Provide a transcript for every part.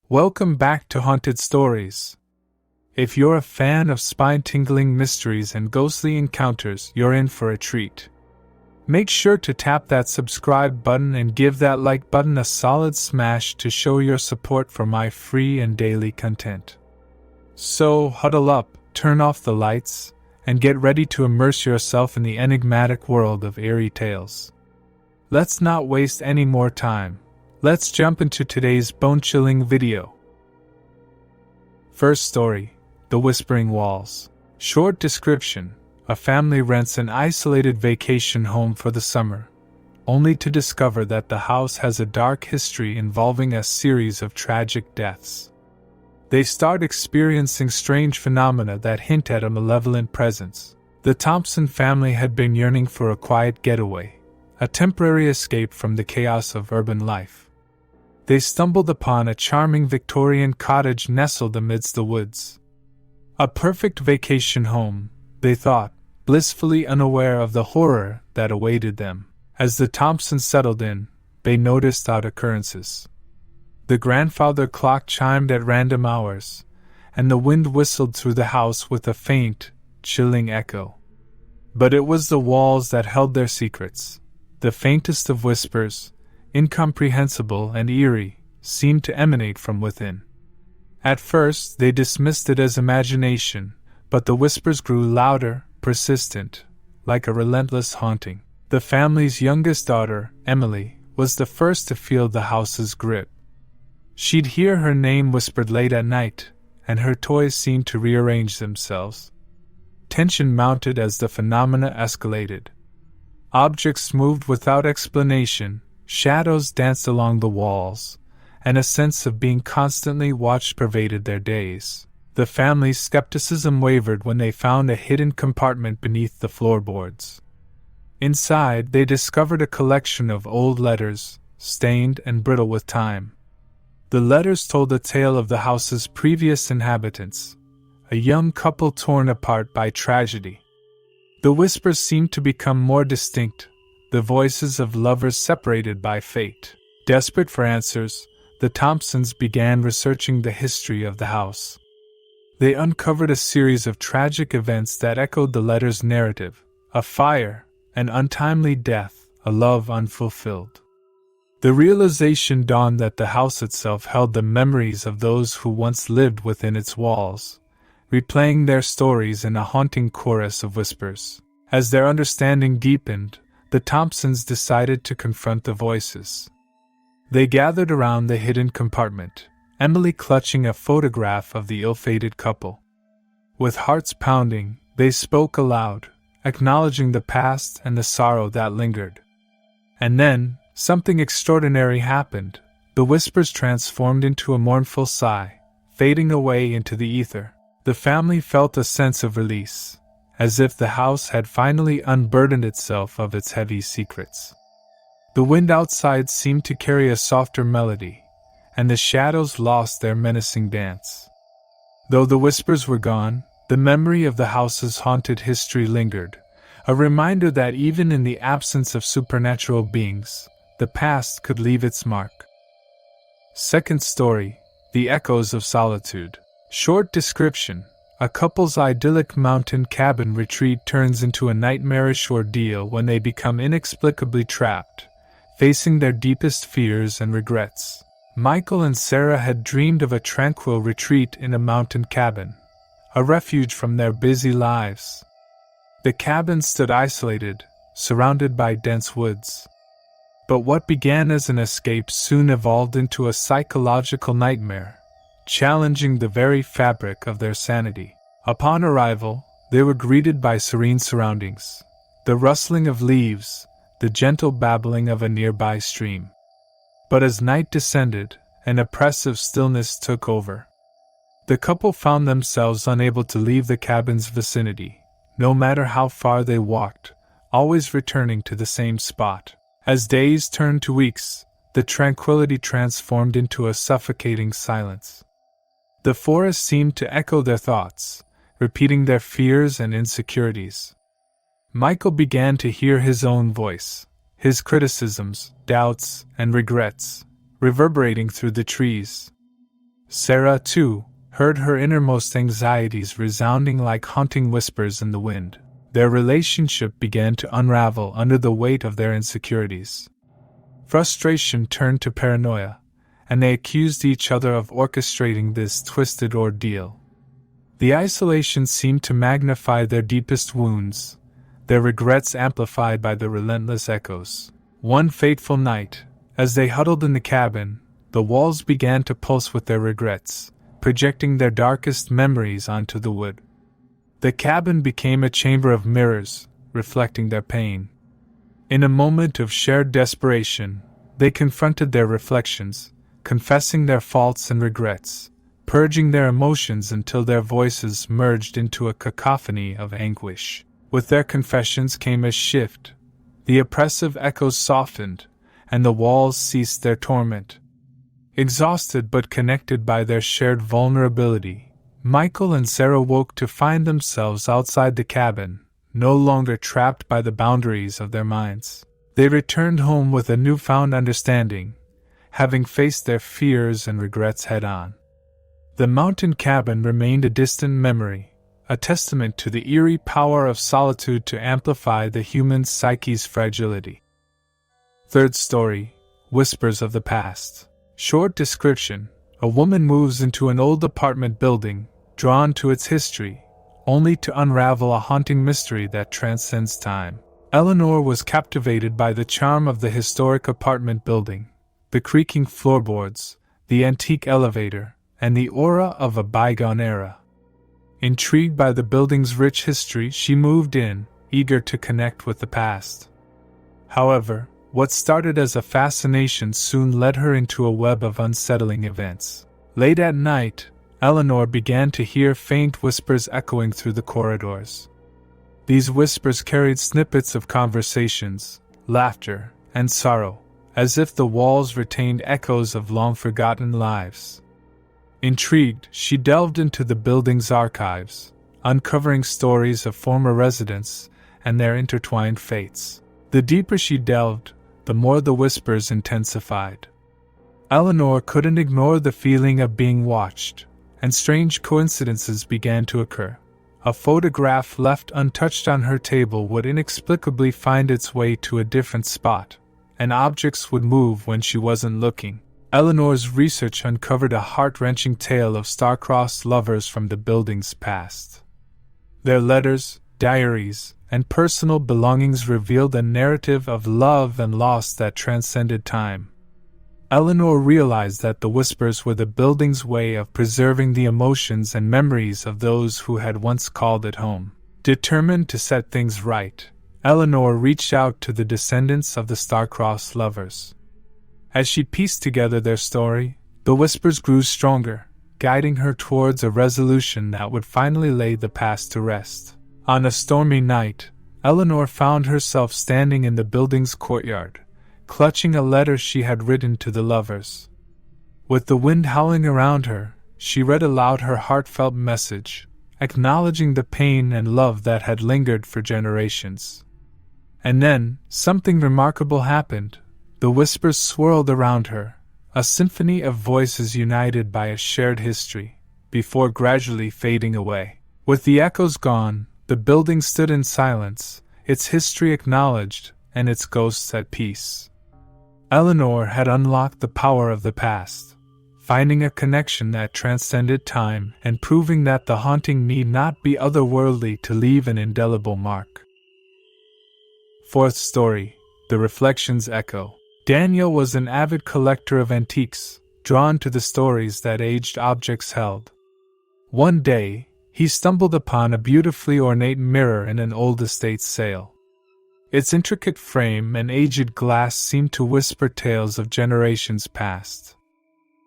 Welcome back to Haunted Stories. If you're a fan of spine-tingling mysteries and ghostly encounters, you're in for a treat. Make sure to tap that subscribe button and give that like button a solid smash to show your support for my free and daily content. So, huddle up, turn off the lights, and get ready to immerse yourself in the enigmatic world of eerie tales. Let's not waste any more time. Let's jump into today's bone-chilling video. First story, The Whispering Walls. Short description: a family rents an isolated vacation home for the summer, only to discover that the house has a dark history involving a series of tragic deaths. They start experiencing strange phenomena that hint at a malevolent presence. The Thompson family had been yearning for a quiet getaway, a temporary escape from the chaos of urban life. They stumbled upon a charming Victorian cottage nestled amidst the woods. A perfect vacation home, they thought, blissfully unaware of the horror that awaited them. As the Thompsons settled in, they noticed odd occurrences. The grandfather clock chimed at random hours, and the wind whistled through the house with a faint, chilling echo. But it was the walls that held their secrets. The faintest of whispers, incomprehensible and eerie, seemed to emanate from within. At first, they dismissed it as imagination, but the whispers grew louder, persistent, like a relentless haunting. The family's youngest daughter, Emily, was the first to feel the house's grip. She'd hear her name whispered late at night, and her toys seemed to rearrange themselves. Tension mounted as the phenomena escalated. Objects moved without explanation, shadows danced along the walls, and a sense of being constantly watched pervaded their days. The family's skepticism wavered when they found a hidden compartment beneath the floorboards. Inside, they discovered a collection of old letters, stained and brittle with time. The letters told the tale of the house's previous inhabitants, a young couple torn apart by tragedy. The whispers seemed to become more distinct, the voices of lovers separated by fate. Desperate for answers, the Thompsons began researching the history of the house. They uncovered a series of tragic events that echoed the letters' narrative: a fire, an untimely death, a love unfulfilled. The realization dawned that the house itself held the memories of those who once lived within its walls, replaying their stories in a haunting chorus of whispers. As their understanding deepened, the Thompsons decided to confront the voices. They gathered around the hidden compartment, Emily clutching a photograph of the ill-fated couple. With hearts pounding, they spoke aloud, acknowledging the past and the sorrow that lingered. And then, something extraordinary happened. The whispers transformed into a mournful sigh, fading away into the ether. The family felt a sense of release, as if the house had finally unburdened itself of its heavy secrets. The wind outside seemed to carry a softer melody, and the shadows lost their menacing dance. Though the whispers were gone, the memory of the house's haunted history lingered, a reminder that even in the absence of supernatural beings, the past could leave its mark. Second story, The Echoes of Solitude. Short description: a couple's idyllic mountain cabin retreat turns into a nightmarish ordeal when they become inexplicably trapped, facing their deepest fears and regrets. Michael and Sarah had dreamed of a tranquil retreat in a mountain cabin, a refuge from their busy lives. The cabin stood isolated, surrounded by dense woods. But what began as an escape soon evolved into a psychological nightmare, challenging the very fabric of their sanity. Upon arrival, they were greeted by serene surroundings, the rustling of leaves, the gentle babbling of a nearby stream. But as night descended, an oppressive stillness took over. The couple found themselves unable to leave the cabin's vicinity, no matter how far they walked, always returning to the same spot. As days turned to weeks, the tranquility transformed into a suffocating silence. The forest seemed to echo their thoughts, repeating their fears and insecurities. Michael began to hear his own voice, his criticisms, doubts, and regrets, reverberating through the trees. Sarah, too, heard her innermost anxieties resounding like haunting whispers in the wind. Their relationship began to unravel under the weight of their insecurities. Frustration turned to paranoia, and they accused each other of orchestrating this twisted ordeal. The isolation seemed to magnify their deepest wounds, their regrets amplified by the relentless echoes. One fateful night, as they huddled in the cabin, the walls began to pulse with their regrets, projecting their darkest memories onto the wood. The cabin became a chamber of mirrors, reflecting their pain. In a moment of shared desperation, they confronted their reflections, confessing their faults and regrets, purging their emotions until their voices merged into a cacophony of anguish. With their confessions came a shift. The oppressive echoes softened, and the walls ceased their torment. Exhausted but connected by their shared vulnerability, Michael and Sarah woke to find themselves outside the cabin, no longer trapped by the boundaries of their minds. They returned home with a newfound understanding, having faced their fears and regrets head-on. The mountain cabin remained a distant memory, a testament to the eerie power of solitude to amplify the human psyche's fragility. Third story, Whispers of the Past. Short description: a woman moves into an old apartment building, drawn to its history, only to unravel a haunting mystery that transcends time. Eleanor was captivated by the charm of the historic apartment building, the creaking floorboards, the antique elevator, and the aura of a bygone era. Intrigued by the building's rich history, she moved in, eager to connect with the past. However, what started as a fascination soon led her into a web of unsettling events. Late at night, Eleanor began to hear faint whispers echoing through the corridors. These whispers carried snippets of conversations, laughter, and sorrow, as if the walls retained echoes of long-forgotten lives. Intrigued, she delved into the building's archives, uncovering stories of former residents and their intertwined fates. The deeper she delved, the more the whispers intensified. Eleanor couldn't ignore the feeling of being watched, and strange coincidences began to occur. A photograph left untouched on her table would inexplicably find its way to a different spot, and objects would move when she wasn't looking. Eleanor's research uncovered a heart-wrenching tale of star-crossed lovers from the building's past. Their letters, diaries, and personal belongings revealed a narrative of love and loss that transcended time. Eleanor realized that the whispers were the building's way of preserving the emotions and memories of those who had once called it home. Determined to set things right, Eleanor reached out to the descendants of the star-crossed lovers. As she pieced together their story, the whispers grew stronger, guiding her towards a resolution that would finally lay the past to rest. On a stormy night, Eleanor found herself standing in the building's courtyard, clutching a letter she had written to the lovers. With the wind howling around her, she read aloud her heartfelt message, acknowledging the pain and love that had lingered for generations. And then, something remarkable happened. The whispers swirled around her, a symphony of voices united by a shared history, before gradually fading away. With the echoes gone, the building stood in silence, its history acknowledged, and its ghosts at peace. Eleanor had unlocked the power of the past, finding a connection that transcended time and proving that the haunting need not be otherworldly to leave an indelible mark. Fourth story, The Reflections Echo. Daniel was an avid collector of antiques, drawn to the stories that aged objects held. One day, he stumbled upon a beautifully ornate mirror in an old estate sale. Its intricate frame and aged glass seemed to whisper tales of generations past.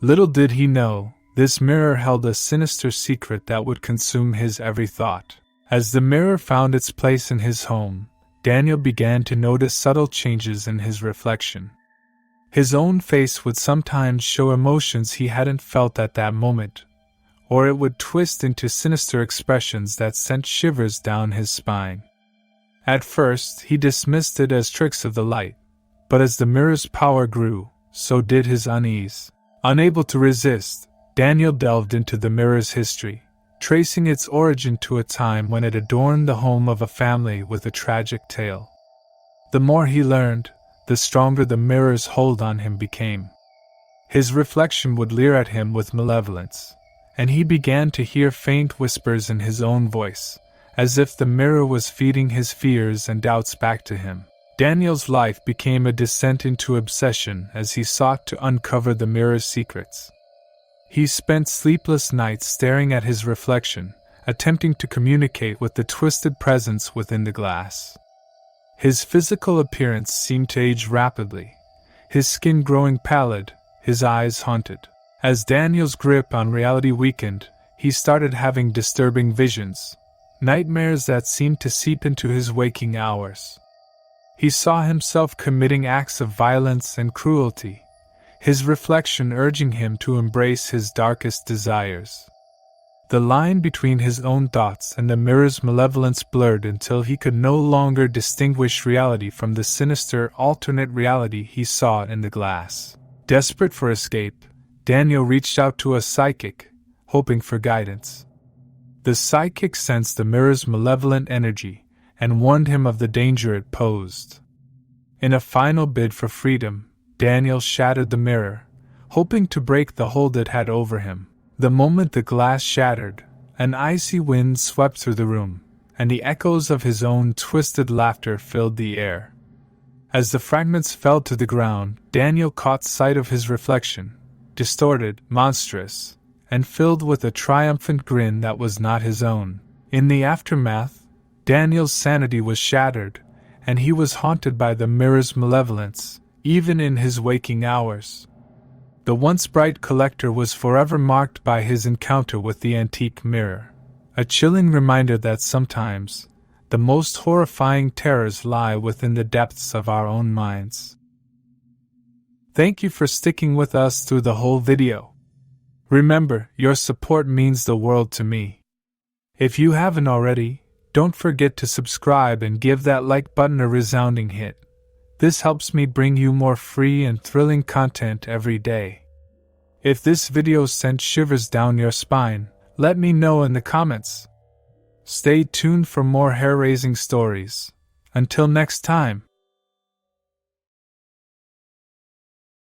Little did he know, this mirror held a sinister secret that would consume his every thought. As the mirror found its place in his home, Daniel began to notice subtle changes in his reflection. His own face would sometimes show emotions he hadn't felt at that moment, or it would twist into sinister expressions that sent shivers down his spine. At first, he dismissed it as tricks of the light, but as the mirror's power grew, so did his unease. Unable to resist, Daniel delved into the mirror's history, tracing its origin to a time when it adorned the home of a family with a tragic tale. The more he learned, the stronger the mirror's hold on him became. His reflection would leer at him with malevolence, and he began to hear faint whispers in his own voice, as if the mirror was feeding his fears and doubts back to him. Daniel's life became a descent into obsession as he sought to uncover the mirror's secrets. He spent sleepless nights staring at his reflection, attempting to communicate with the twisted presence within the glass. His physical appearance seemed to age rapidly, his skin growing pallid, his eyes haunted. As Daniel's grip on reality weakened, he started having disturbing visions, nightmares that seemed to seep into his waking hours. He saw himself committing acts of violence and cruelty, his reflection urging him to embrace his darkest desires. The line between his own thoughts and the mirror's malevolence blurred until he could no longer distinguish reality from the sinister alternate reality he saw in the glass. Desperate for escape, Daniel reached out to a psychic, hoping for guidance. The psychic sensed the mirror's malevolent energy and warned him of the danger it posed. In a final bid for freedom, Daniel shattered the mirror, hoping to break the hold it had over him. The moment the glass shattered, an icy wind swept through the room, and the echoes of his own twisted laughter filled the air. As the fragments fell to the ground, Daniel caught sight of his reflection, distorted, monstrous, and filled with a triumphant grin that was not his own. In the aftermath, Daniel's sanity was shattered, and he was haunted by the mirror's malevolence, even in his waking hours. The once bright collector was forever marked by his encounter with the antique mirror, a chilling reminder that sometimes the most horrifying terrors lie within the depths of our own minds. Thank you for sticking with us through the whole video. Remember, your support means the world to me. If you haven't already, don't forget to subscribe and give that like button a resounding hit. This helps me bring you more free and thrilling content every day. If this video sent shivers down your spine, let me know in the comments. Stay tuned for more hair-raising stories. Until next time.